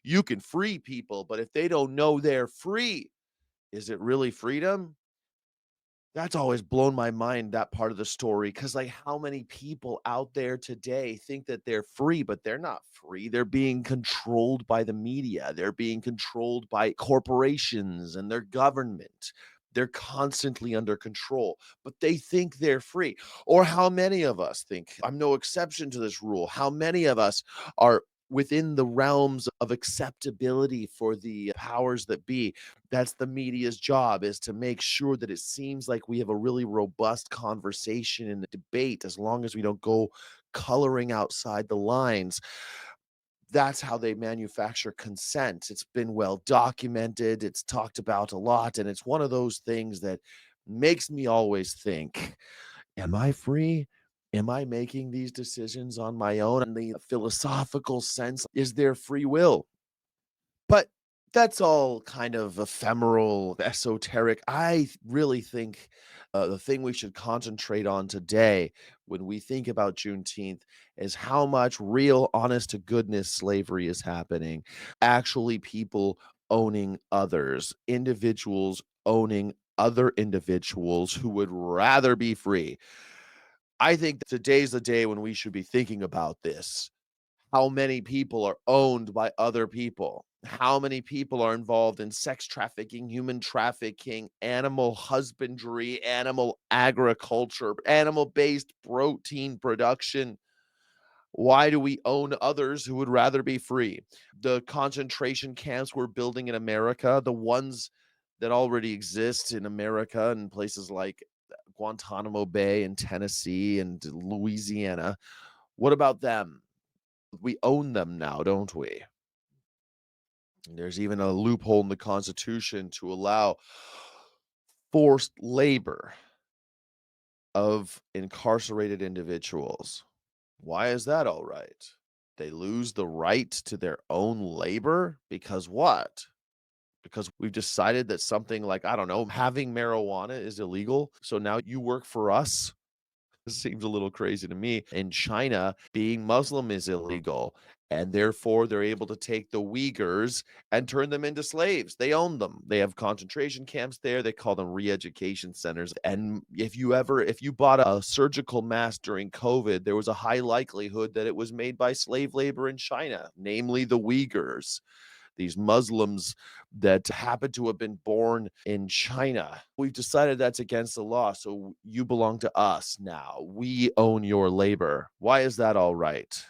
You can free people, but if they don't know they're free, is it really freedom? That's always blown my mind, that part of the story, because like, how many people out there today think that they're free, but they're not free. They're being controlled by the media. They're being controlled by corporations and their government. They're constantly under control, but they think they're free. Or how many of us think, I'm no exception to this rule, how many of us are within the realms of acceptability for the powers that be? That's the media's job, is to make sure that it seems like we have a really robust conversation and debate, as long as we don't go coloring outside the lines. That's how they manufacture consent. It's been well documented, it's talked about a lot, and it's one of those things that makes me always think, am I free? Am I making these decisions on my own? In the philosophical sense, is there free will? But that's all kind of ephemeral, esoteric. Really think the thing we should concentrate on today when we think about Juneteenth is how much real, honest to goodness slavery is happening. Actually, people owning others, individuals owning other individuals who would rather be free. I think today's the day when we should be thinking about this. How many people are owned by other people? How many people are involved in sex trafficking, human trafficking, animal husbandry, animal agriculture, animal-based protein production? Why do we own others who would rather be free? The concentration camps we're building in America, the ones that already exist in America in places like Guantanamo Bay in Tennessee and Louisiana, what about them? We own them now, don't we? There's even a loophole in the Constitution to allow forced labor of incarcerated individuals. Why is that all right? They lose the right to their own labor because what? Because we've decided that something like, I don't know, having marijuana is illegal. So now you work for us. Seems a little crazy to me. In China, being Muslim is illegal, and therefore they're able to take the Uyghurs and turn them into slaves. They own them. They have concentration camps there. They call them re-education centers. And if you bought a surgical mask during COVID, there was a high likelihood that it was made by slave labor in China, namely the Uyghurs, these Muslims that happen to have been born in China. We've decided that's against the law, so you belong to us now. We own your labor. Why is that all right?